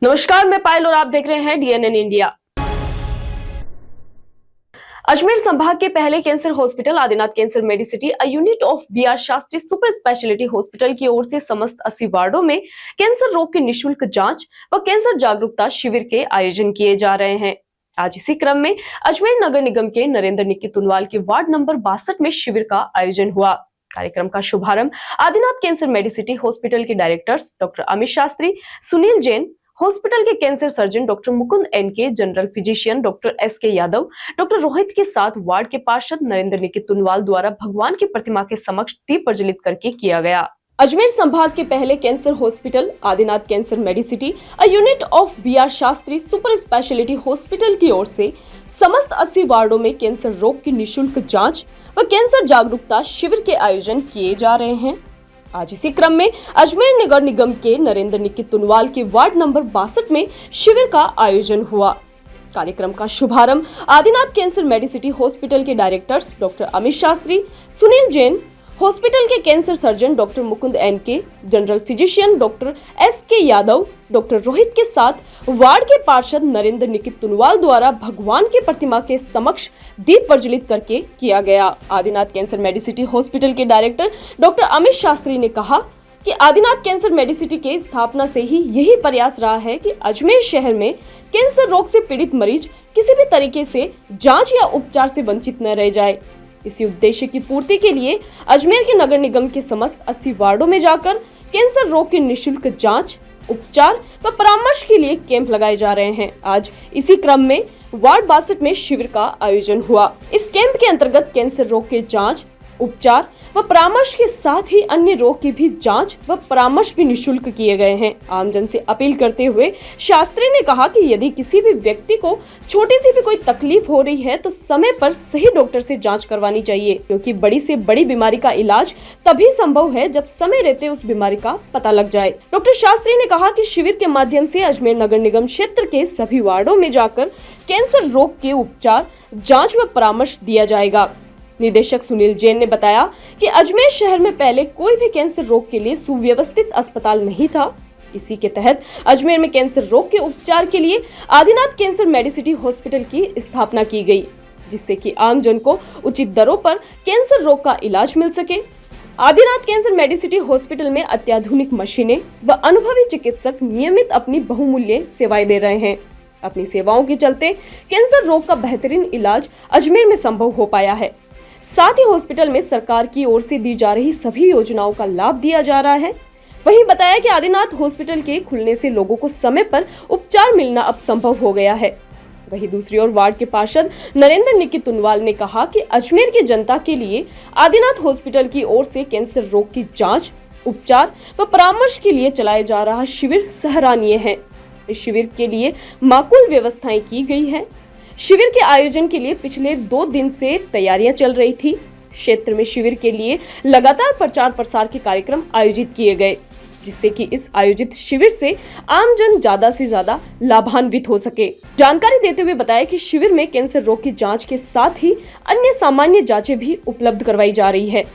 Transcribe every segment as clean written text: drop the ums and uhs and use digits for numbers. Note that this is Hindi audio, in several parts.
नमस्कार, मैं पायल और आप देख रहे हैं DNN इंडिया। अजमेर संभाग के पहले cancer hospital Adinath cancer Medicity a unit of BR Shastri super speciality hospital की ओर से समस्त 80 वार्डों में कैंसर रोग की निशुल्क जांच व कैंसर जागरूकता शिविर के आयोजन किए जा रहे हैं। आज इसी क्रम में अजमेर नगर निगम के नरेंद्र निक्की तुनवाल के वार्ड नंबर 62 में शिविर का आयोजन हुआ। कार्यक्रम का शुभारंभ आदिनाथ कैंसर मेडिसिटी हॉस्पिटल के directors doctor Amit Shastri, Sunil Jain, hospital के cancer surgeon doctor Mukund NK, general physician doctor SK Yadav, doctor Rohit के साथ वार्ड के पार्षद नरेंद्र निक्की तुनवाल द्वारा भगवान की प्रतिमा के समक्ष दीप प्रज्वलित करके किया गया। अजमेर संभाग के पहले cancer hospital Adinath cancer Medicity a unit of BR Shastri super speciality hospital की ओर से समस्त 80 वार्डों में कैंसर रोग की निशुल्क जांच व कैंसर जागरूकता शिविर के आयोजन किए जा रहे हैं। आज इसी क्रम में अजमेर नगर निगम के नरेंद्र निक्की तुनवाल के वार्ड नंबर 62 में शिविर का आयोजन हुआ। कार्यक्रम का शुभारंभ आदिनाथ कैंसर मेडिसिटी हॉस्पिटल के directors doctor Amit Shastri, Sunil Jain, hospital के cancer surgeon doctor Mukund NK, general physician doctor SK Yadav, doctor Rohit के साथ वार्ड के पार्षद नरेंद्र निक्की तुनवाल द्वारा भगवान की प्रतिमा के समक्ष दीप प्रज्वलित करके किया गया। आदिनाथ कैंसर मेडिसिटी हॉस्पिटल के डायरेक्टर डॉक्टर अमित शास्त्री ने कहा कि आदिनाथ कैंसर मेडिसिटी के स्थापना से ही यही प्रयास रहा है कि अजमेर शहर में कैंसर रोग से पीड़ित मरीज किसी भी तरीके से जांच या उपचार से वंचित न रह जाए। इसी उद्देश्य की पूर्ति के लिए अजमेर के नगर निगम के समस्त 80 वार्डों में जाकर कैंसर रोग की निशुल्क जांच, उपचार व परामर्श के लिए कैंप लगाए जा रहे हैं। आज इसी क्रम में वार्ड 62 में शिविर का आयोजन हुआ। इस कैंप के अंतर्गत कैंसर रोग के जांच, उपचार व परामर्श के साथ ही अन्य रोग की भी जांच व परामर्श भी निशुल्क किए गए हैं। आमजन से अपील करते हुए शास्त्री ने कहा कि यदि किसी भी व्यक्ति को छोटी सी भी कोई तकलीफ हो रही है तो समय पर सही डॉक्टर से जांच करवानी चाहिए, क्योंकि बड़ी से बड़ी बीमारी का इलाज तभी संभव है जब समय रहते उस बीमारी का पता लग जाए। डॉक्टर शास्त्री ने कहा कि शिविर के माध्यम से अजमेर नगर निगम क्षेत्र के सभी वार्डों में जाकर कैंसर रोग के उपचार, जाँच व परामर्श दिया जाएगा। निदेशक सुनील जैन ने बताया कि अजमेर शहर में पहले कोई भी कैंसर रोग के लिए सुव्यवस्थित अस्पताल नहीं था। इसी के तहत अजमेर में कैंसर रोग के उपचार के लिए आदिनाथ कैंसर मेडिसिटी हॉस्पिटल की स्थापना की गई, जिससे कि आम जन को उचित दरों पर कैंसर रोग का इलाज मिल सके। आदिनाथ कैंसर मेडिसिटी हॉस्पिटल में अत्याधुनिक मशीनें व अनुभवी चिकित्सक नियमित अपनी बहुमूल्य सेवाएं दे रहे हैं। अपनी सेवाओं के चलते कैंसर रोग का बेहतरीन इलाज अजमेर में संभव हो पाया है। साथ ही हॉस्पिटल में सरकार की ओर से दी जा रही सभी योजनाओं का लाभ दिया जा रहा है। वहीं बताया कि आदिनाथ हॉस्पिटल के खुलने से लोगों को समय पर उपचार मिलना अब संभव हो गया है। वहीं दूसरी ओर वार्ड के पार्षद नरेंद्र निक्की तुनवाल ने कहा कि अजमेर की जनता के लिए आदिनाथ हॉस्पिटल की ओर से कैंसर रोग की जाँच, उपचार व परामर्श के लिए चलाया जा रहा शिविर सराहनीय है। इस शिविर के लिए माकूल व्यवस्थाएं की गई है। शिविर के आयोजन के लिए पिछले 2 दिन से तैयारियां चल रही थी। क्षेत्र में शिविर के लिए लगातार प्रचार प्रसार के कार्यक्रम आयोजित किए गए, जिससे कि इस आयोजित शिविर से आम जन ज्यादा से ज्यादा लाभान्वित हो सके। जानकारी देते हुए बताया कि शिविर में कैंसर रोग की जांच के साथ ही अन्य सामान्य जांचें भी उपलब्ध करवाई जा रही है।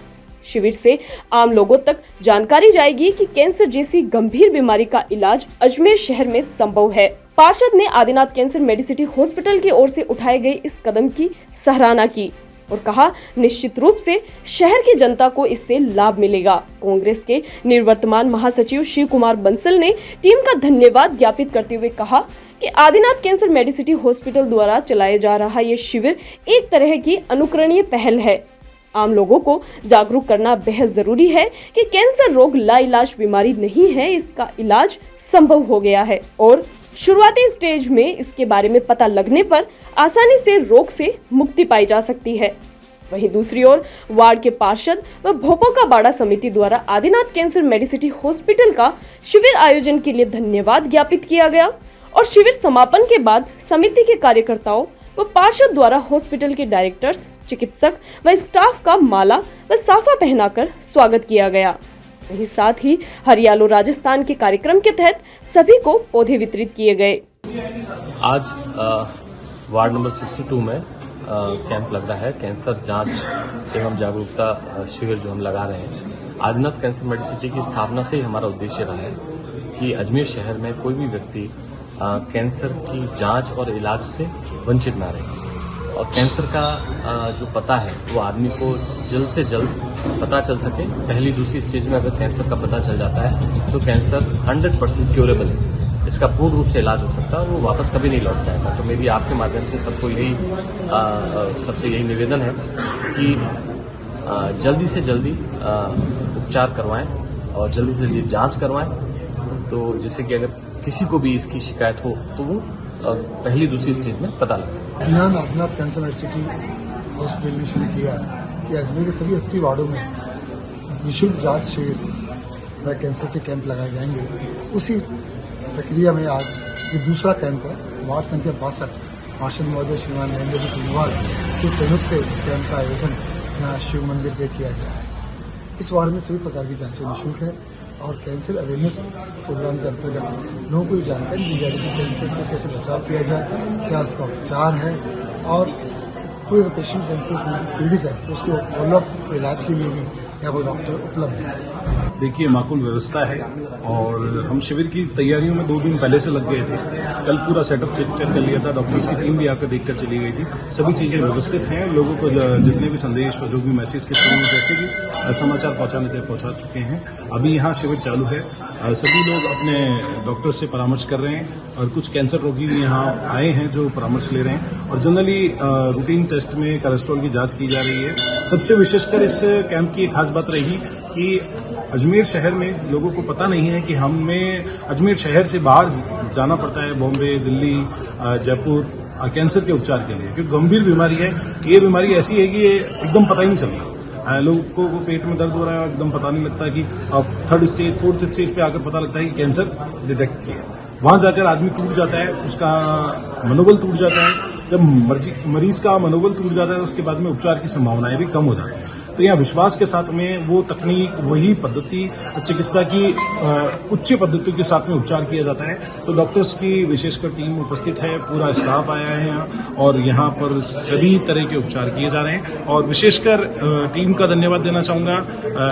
शिविर से आम लोगों तक जानकारी जाएगी कि कैंसर जैसी गंभीर बीमारी का इलाज अजमेर शहर में संभव है। पार्षद ने आदिनाथ कैंसर मेडिसिटी हॉस्पिटल की ओर से उठाए गए इस कदम की सराहना की और कहा, निश्चित रूप से शहर की जनता को इससे लाभ मिलेगा। कांग्रेस के निवर्तमान महासचिव शिव कुमार बंसल ने टीम का धन्यवाद ज्ञापित करते हुए कहा कि आदिनाथ कैंसर मेडिसिटी हॉस्पिटल द्वारा चलाया जा रहा ये शिविर एक तरह की अनुकरणीय पहल है। आम लोगों को जागरूक करना बेहद जरूरी है कि कैंसर रोग लाइलाज बीमारी नहीं है, इसका इलाज संभव हो गया है और शुरुआती स्टेज में इसके बारे में पता लगने पर आसानी से रोग से मुक्ति पाई जा सकती है। वहीं दूसरी ओर वार्ड के पार्षद व भोपो का बाड़ा समिति द्वारा आदिनाथ कैंसर मेडिसिटी हॉस्पिटल का शिविर आयोजन के लिए धन्यवाद ज्ञापित किया गया और शिविर समापन के बाद समिति के कार्यकर्ताओं व पार्षद द्वारा हॉस्पिटल के डायरेक्टर्स, चिकित्सक व स्टाफ का माला व साफा पहनाकर स्वागत किया गया। वहीं साथ ही हरियालो राजस्थान के कार्यक्रम के तहत सभी को पौधे वितरित किए गए। आज वार्ड नंबर 62 में कैंप लग रहा है, कैंसर जांच एवं जागरूकता शिविर जो हम लगा रहे हैं। आदिनाथ कैंसर मेडिसिटी की स्थापना से ही हमारा उद्देश्य रहा है कि अजमेर शहर में कोई भी व्यक्ति कैंसर की जांच और इलाज से वंचित ना रहे। और कैंसर का जो पता है वो आदमी को जल्द से जल्द पता चल सके। पहली दूसरी स्टेज में अगर कैंसर का पता चल जाता है तो कैंसर 100% क्योरेबल है, इसका पूर्ण रूप से इलाज हो सकता है और वो वापस कभी नहीं लौट पाएगा। तो मेरी आपके माध्यम से सबको सबसे यही निवेदन है कि जल्दी से जल्दी उपचार करवाएं और जल्दी से जल्दी जांच करवाएं, तो जिससे कि अगर किसी को भी इसकी शिकायत हो तो वो पहली दूसरी स्टेज में पता लग सके। यहाँ आदिनाथ कैंसर मेडिसिटी हॉस्पिटल ने शुरू किया कि अजमेर के सभी 80 वार्डों में निःशुल्क जांच शिविर व कैंसर के कैंप लगाए जाएंगे। उसी प्रक्रिया में आज ये दूसरा कैंप है। वार्ड संख्या 62 पार्षद महोदय श्रीमान नरेंद्र जी कुंजवाल के सहयोग से इस कैंप का आयोजन यहाँ शिव मंदिर पे किया गया है। इस वार्ड में सभी प्रकार की जांचें निःशुल्क है और कैंसर अवेयरनेस प्रोग्राम के अंतर्गत लोगों को ये जानकारी दी जा रही है कि कैंसर से कैसे बचाव किया जाए, क्या उसका उपचार है और कोई अगर पेशेंट कैंसर से पीड़ित है तो उसके फॉलोअप इलाज के लिए भी यहाँ पर डॉक्टर उपलब्ध है। देखिए, माकूल व्यवस्था है और हम शिविर की तैयारियों में 2 दिन पहले से लग गए थे। कल पूरा सेटअप चेक कर लिया था, डॉक्टर्स की टीम भी आकर देखकर चली गई थी। सभी चीजें व्यवस्थित हैं। लोगों को जितने भी संदेश और जो भी मैसेज के थ्रू जैसे भी समाचार पहुंचाने थे पहुंचा चुके हैं। अभी यहाँ शिविर चालू है। सभी लोग अपने डॉक्टर से परामर्श कर रहे हैं और कुछ कैंसर रोगी भी यहाँ आए हैं जो परामर्श ले रहे हैं और जनरली रूटीन टेस्ट में कोलेस्ट्रॉल की जांच की जा रही है। सबसे विशेषकर इस कैंप की एक खास बात रही कि अजमेर शहर में लोगों को पता नहीं है कि हमें अजमेर शहर से बाहर जाना पड़ता है, बॉम्बे, दिल्ली, जयपुर कैंसर के उपचार के लिए, क्योंकि गंभीर बीमारी है। ये बीमारी ऐसी है कि ये एकदम पता ही नहीं चलता। लोगों को पेट में दर्द हो रहा है, एकदम पता नहीं लगता कि अब 3rd स्टेज 4th स्टेज पे आकर पता लगता है कि कैंसर डिटेक्ट किया। वहां जाकर आदमी टूट जाता है, उसका मनोबल टूट जाता है। जब मरीज का मनोबल टूट जाता है तो उसके बाद में उपचार की संभावनाएं भी कम हो जाती हैं। तो यहाँ विश्वास के साथ में वो तकनीक, वही पद्धति, चिकित्सा की उच्च पद्धति के साथ में उपचार किया जाता है। तो डॉक्टर्स की विशेषकर टीम उपस्थित है, पूरा स्टाफ आया है यहाँ और यहाँ पर सभी तरह के उपचार किए जा रहे हैं। और विशेषकर टीम का धन्यवाद देना चाहूंगा,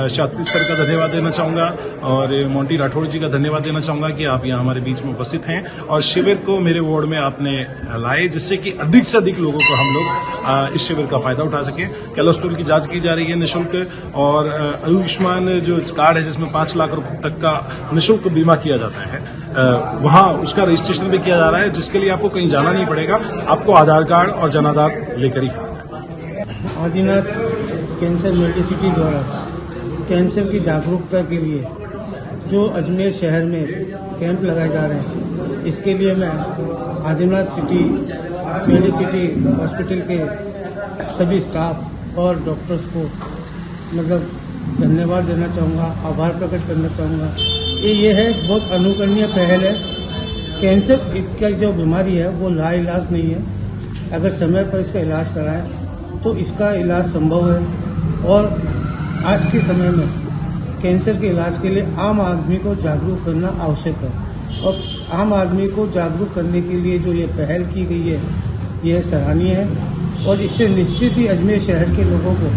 शास्त्री सर का धन्यवाद देना चाहूंगा और मोंटी राठौड़ जी का धन्यवाद देना चाहूंगा कि आप यहाँ हमारे बीच में उपस्थित हैं और शिविर को मेरे वार्ड में आपने लाए, जिससे कि अधिक से अधिक लोगों को हम लोग इस शिविर का फायदा उठा सके। कोलेस्ट्रॉल की जांच की जा रही है निःशुल्क और आयुष्मान जो कार्ड है जिसमें 5 लाख रुपए तक का निःशुल्क बीमा किया जाता है, वहां उसका रजिस्ट्रेशन भी किया जा रहा है, जिसके लिए आपको कहीं जाना नहीं पड़ेगा। आपको आधार कार्ड और जनाधार लेकर ही आदिनाथ कैंसर मेडिसिटी द्वारा कैंसर की जागरूकता के लिए जो अजमेर शहर में कैंप लगाए जा रहे हैं, इसके लिए मैं आदिनाथ सिटी मेडिसिटी हॉस्पिटल के सभी स्टाफ और डॉक्टर्स को धन्यवाद देना चाहूँगा, आभार प्रकट करना चाहूँगा। ये है बहुत अनुकरणीय पहल है। कैंसर की जो बीमारी है वो लाइलाज नहीं है। अगर समय पर इसका इलाज कराएं तो इसका इलाज संभव है और आज के समय में कैंसर के इलाज के लिए आम आदमी को जागरूक करना आवश्यक है और आम आदमी को जागरूक करने के लिए जो ये पहल की गई है यह सराहनीय है और इससे निश्चित ही अजमेर शहर के लोगों को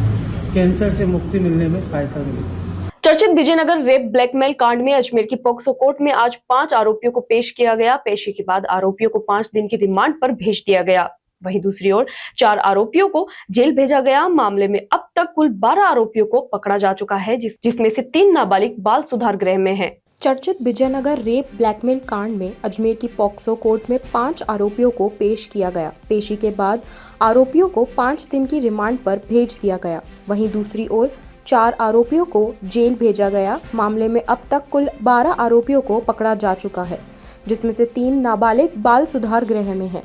कैंसर से मुक्ति मिलने में सहायता मिलेगी। चर्चित विजयनगर रेप ब्लैकमेल कांड में अजमेर की पॉक्सो कोर्ट में आज 5 आरोपियों को पेश किया गया। पेशी के बाद आरोपियों को 5 दिन की रिमांड पर भेज दिया गया। वहीं दूसरी ओर 4 आरोपियों को जेल भेजा गया। मामले में अब तक कुल 12 आरोपियों को पकड़ा जा चुका है, जिसमें से 3 नाबालिग बाल सुधार गृह में हैं। चर्चित विजयनगर रेप ब्लैकमेल कांड में अजमेर की पॉक्सो कोर्ट में 5 आरोपियों को पेश किया गया। पेशी के बाद आरोपियों को 5 दिन की रिमांड पर भेज दिया गया। वहीं दूसरी ओर 4 आरोपियों को जेल भेजा गया। मामले में अब तक कुल 12 आरोपियों को पकड़ा जा चुका है, जिसमें से 3 नाबालिग बाल सुधार गृह में हैं।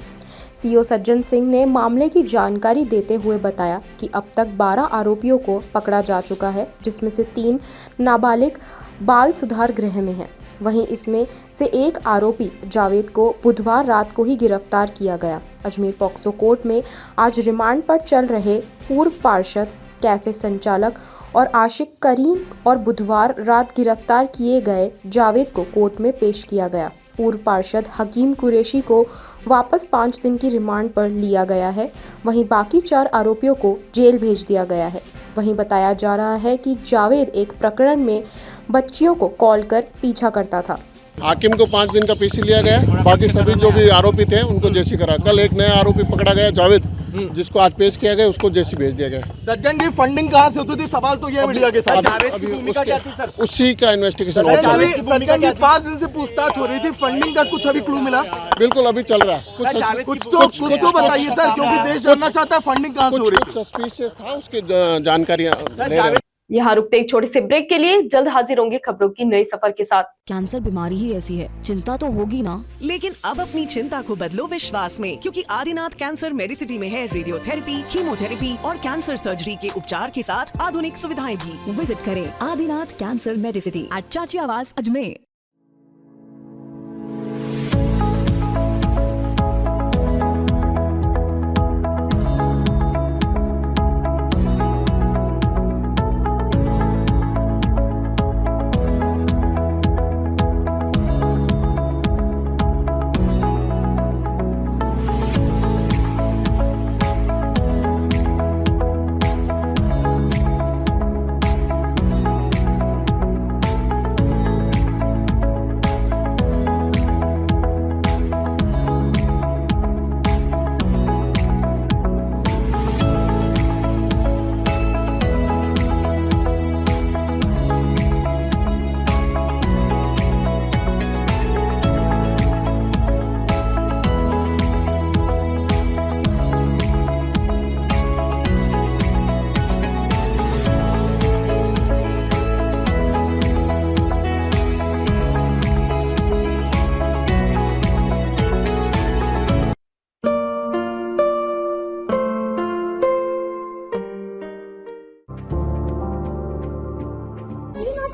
सीओ सज्जन सिंह ने मामले की जानकारी देते हुए बताया कि अब तक 12 आरोपियों को पकड़ा जा चुका है, जिसमें से 3 नाबालिग बाल सुधार गृह में हैं। वहीं इसमें से एक आरोपी जावेद को बुधवार रात को ही गिरफ्तार किया गया। अजमेर पॉक्सो कोर्ट में आज रिमांड पर चल रहे पूर्व पार्षद, कैफे संचालक और आशिक करीम और बुधवार रात गिरफ्तार किए गए जावेद को कोर्ट में पेश किया गया। पूर्व पार्षद हकीम कुरैशी को वापस 5 दिन की रिमांड पर लिया गया है। वहीं बाकी 4 आरोपियों को जेल भेज दिया गया है। वहीं बताया जा रहा है कि जावेद एक प्रकरण में बच्चियों को कॉल कर पीछा करता था। हाकिम को 5 दिन का पीसी लिया गया, बाकी सभी जो भी आरोपी थे उनको जेसी करा। कल एक नया आरोपी पकड़ा गया जावेद, जिसको आज पेश किया गया, उसको जेसी भेज दिया गया। सज्जन जी फंडिंग कहाँ से होती थी, सवाल तो ये मीडिया के साथ। जावेद की भूमिका क्या थी सर? उसी का इन्वेस्टिगेशन और चल रहा है। सज्जन जी 5 दिन से पूछताछ हो रही थी, फंडिंग का कुछ अभी क्लू मिला? बिल्कुल अभी चल रहा है। कुछ तो बताइए सर, क्योंकि देश जानना चाहता है फंडिंग कहाँ से हो रही कुछ सस्पिशियस था, उसकी जानकारियां ले रहे हैं। यहाँ रुकते एक छोटे से ब्रेक के लिए, जल्द हाजिर होंगे खबरों की नई सफर के साथ। कैंसर बीमारी ही ऐसी है, चिंता तो होगी ना। लेकिन अब अपनी चिंता को बदलो विश्वास में, क्योंकि आदिनाथ कैंसर मेडिसिटी में है रेडियोथेरेपी, कीमोथेरेपी और कैंसर सर्जरी के उपचार के साथ आधुनिक सुविधाएं भी। विजिट करें आदिनाथ कैंसर मेडिसिटी एट चाची आवास Ajmer.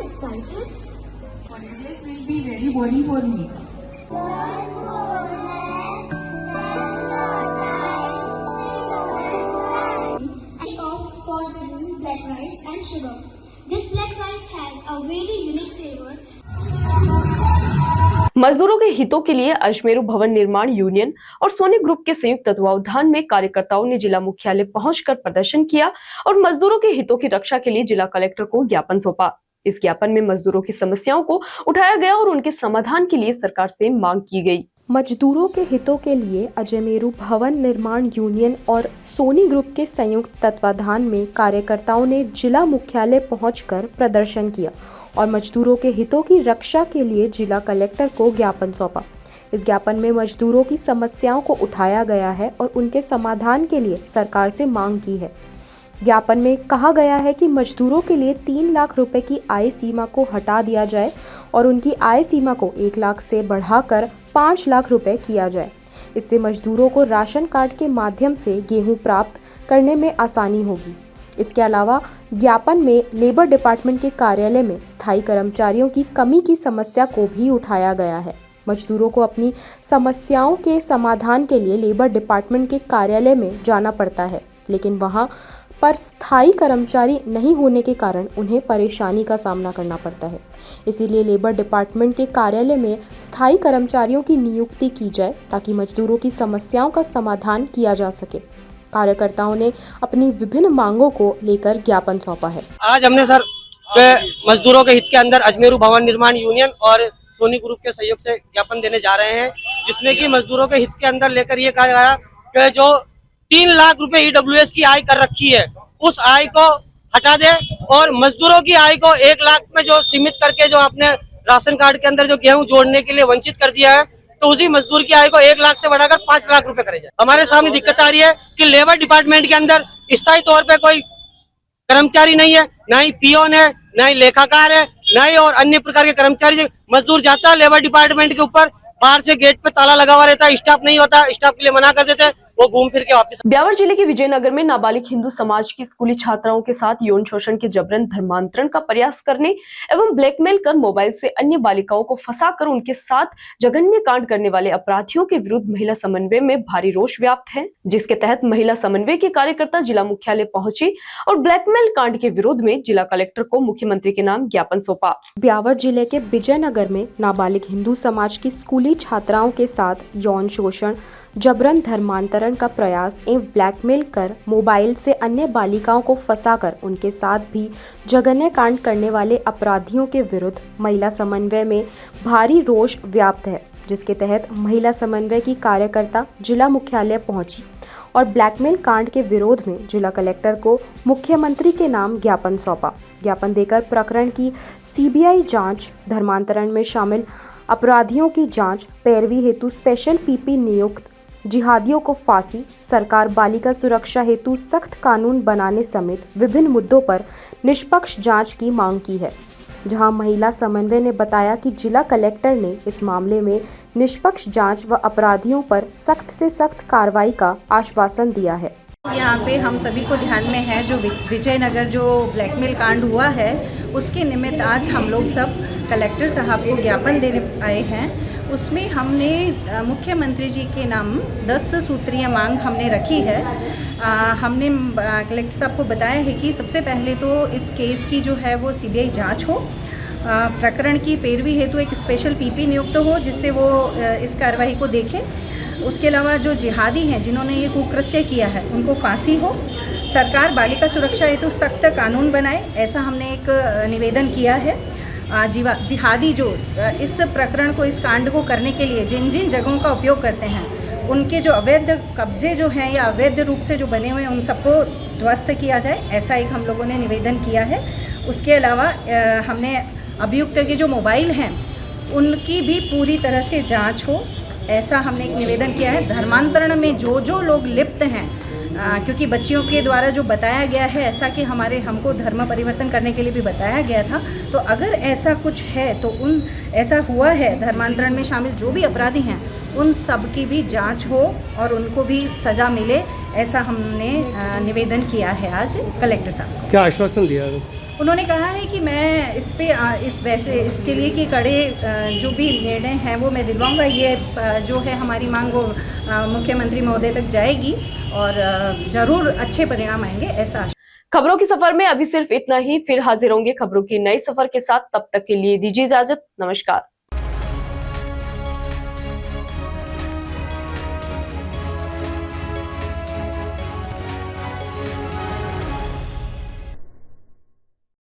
Excited? Holidays will be very boring for me. For visiting black rice and sugar. This black rice has a very unique flavor. मजदूरों के हितों के लिए अजमेरू भवन निर्माण यूनियन और सोनी ग्रुप के संयुक्त तत्वावधान में कार्यकर्ताओं ने जिला मुख्यालय पहुंचकर प्रदर्शन किया और मजदूरों के हितों की रक्षा के लिए जिला कलेक्टर को ज्ञापन सौंपा। इस ज्ञापन में मजदूरों की समस्याओं को उठाया गया और उनके समाधान के लिए सरकार से मांग की गई। मजदूरों के हितों के लिए अजमेरू भवन निर्माण यूनियन और सोनी ग्रुप के संयुक्त तत्वाधान में कार्यकर्ताओं ने जिला मुख्यालय पहुंचकर प्रदर्शन किया और मजदूरों के हितों की रक्षा के लिए जिला कलेक्टर को ज्ञापन सौंपा। इस ज्ञापन में मजदूरों की समस्याओं को उठाया गया है और उनके समाधान के लिए सरकार से मांग की है। ज्ञापन में कहा गया है कि मजदूरों के लिए 3 लाख रुपए की आय सीमा को हटा दिया जाए और उनकी आय सीमा को 1 लाख से बढ़ाकर 5 लाख रुपए किया जाए। इससे मजदूरों को राशन कार्ड के माध्यम से गेहूं प्राप्त करने में आसानी होगी। इसके अलावा ज्ञापन में लेबर डिपार्टमेंट के कार्यालय में स्थायी कर्मचारियों की कमी की समस्या को भी उठाया गया है। मजदूरों को अपनी समस्याओं के समाधान के लिए लेबर डिपार्टमेंट के कार्यालय में जाना पड़ता है, लेकिन वहां पर स्थायी कर्मचारी नहीं होने के कारण उन्हें परेशानी का सामना करना पड़ता है। इसीलिए लेबर डिपार्टमेंट के कार्यालय में स्थायी कर्मचारियों की नियुक्ति की जाए ताकि मजदूरों की समस्याओं का समाधान किया जा सके। कार्यकर्ताओं ने अपनी विभिन्न मांगों को लेकर ज्ञापन सौंपा है। आज हमने सर मजदूरों के हित के अंदर अजमेरू भवन निर्माण यूनियन और सोनी ग्रुप के सहयोग से ज्ञापन देने जा रहे हैं, जिसमें कि मजदूरों के हित के अंदर लेकर ये कहा गया कि जो 3 लाख रुपए ईडब्ल्यूएस की आय कर रखी है, उस आय को हटा दे और मजदूरों की आय को 1 लाख में जो सीमित करके जो आपने राशन कार्ड के अंदर जो गेहूं जोड़ने के लिए वंचित कर दिया है, तो उसी मजदूर की आय को 1 लाख से बढ़ाकर 5 लाख रुपए करे जाए। हमारे सामने दिक्कत आ रही है कि लेबर डिपार्टमेंट के अंदर स्थायी तौर पे कोई कर्मचारी नहीं है, ना ही पियोन है, ना ही लेखाकार है, ना ही और अन्य प्रकार के कर्मचारी। मजदूर जाता है लेबर डिपार्टमेंट के ऊपर, बाहर से गेट पे ताला लगा हुआ रहता है, स्टाफ नहीं होता, स्टाफ के लिए मना कर देते हैं, वो घूम फिर के वापस। ब्यावर जिले के विजयनगर में नाबालिग हिंदू समाज की स्कूली छात्राओं के साथ यौन शोषण के जबरन धर्मांतरण का प्रयास करने एवं ब्लैकमेल कर मोबाइल से अन्य बालिकाओं को फंसाकर उनके साथ जघन्य कांड करने वाले अपराधियों के विरुद्ध महिला समन्वय में भारी रोष व्याप्त है, जिसके तहत महिला समन्वय के कार्यकर्ता जिला मुख्यालय पहुंचे और ब्लैकमेल कांड के विरोध में जिला कलेक्टर को मुख्यमंत्री के नाम ज्ञापन सौंपा। ब्यावर जिले के विजयनगर में नाबालिग हिंदू समाज की स्कूली छात्राओं के साथ यौन शोषण जबरन धर्मांतरण का प्रयास एवं ब्लैकमेल कर मोबाइल से अन्य बालिकाओं को फंसाकर उनके साथ भी जघन्य कांड करने वाले अपराधियों के विरुद्ध महिला समन्वय में भारी रोष व्याप्त है, जिसके तहत महिला समन्वय की कार्यकर्ता जिला मुख्यालय पहुंची और ब्लैकमेल कांड के विरोध में जिला कलेक्टर को मुख्यमंत्री के नाम ज्ञापन सौंपा। ज्ञापन देकर प्रकरण की सीबीआई जांच, धर्मांतरण में शामिल अपराधियों की जांच, पैरवी हेतु स्पेशल पीपी नियुक्त जिहादियों को फांसी, सरकार बालिका सुरक्षा हेतु सख्त कानून बनाने समेत विभिन्न मुद्दों पर निष्पक्ष जांच की मांग की है। जहां महिला समन्वय ने बताया कि जिला कलेक्टर ने इस मामले में निष्पक्ष जांच व अपराधियों पर सख्त से सख्त कार्रवाई का आश्वासन दिया है। यहाँ पे हम सभी को ध्यान में है जो विजयनगर जो ब्लैकमेल कांड हुआ है, उसके निमित्त आज हम लोग सब कलेक्टर साहब को ज्ञापन देने आए हैं। उसमें हमने मुख्यमंत्री जी के नाम 10 सूत्रीय मांग हमने रखी है। हमने कलेक्टर साहब को बताया है कि सबसे पहले तो इस केस की जो है वो सीबीआई जांच हो, प्रकरण की पैरवी हेतु एक स्पेशल पीपी नियुक्त हो जिससे वो इस कार्रवाई को देखें। उसके अलावा जो जिहादी हैं जिन्होंने ये कुकृत्य किया है उनको फांसी हो, सरकार बालिका सुरक्षा हेतु सख्त कानून बनाए, ऐसा हमने एक निवेदन किया है। जिहादी जो इस प्रकरण को, इस कांड को करने के लिए जिन जिन जगहों का उपयोग करते हैं उनके जो अवैध कब्जे जो हैं या अवैध रूप से जो बने हुए हैं उन सबको ध्वस्त किया जाए, ऐसा एक हम लोगों ने निवेदन किया है। उसके अलावा हमने अभियुक्त के जो मोबाइल हैं उनकी भी पूरी तरह से जांच हो, ऐसा हमने एक निवेदन किया है। धर्मांतरण में जो लोग लिप्त हैं, क्योंकि बच्चियों के द्वारा जो बताया गया है ऐसा कि हमको धर्म परिवर्तन करने के लिए भी बताया गया था, तो अगर ऐसा कुछ है तो ऐसा हुआ है, धर्मांतरण में शामिल जो भी अपराधी हैं उन सब की भी जांच हो और उनको भी सज़ा मिले, ऐसा हमने निवेदन किया है आज कलेक्टर साहब को। क्या आश्वासन दिया? उन्होंने कहा है कि मैं इसके लिए कि कड़े जो भी निर्णय हैं वो मैं दिलवाऊंगा। ये जो है हमारी मांग वो मुख्यमंत्री महोदय तक जाएगी और ज़रूर अच्छे परिणाम आएंगे, ऐसा। खबरों के सफर में अभी सिर्फ इतना ही, फिर हाजिर होंगे खबरों की नई सफर के साथ। तब तक के लिए दीजिए इजाजत, नमस्कार।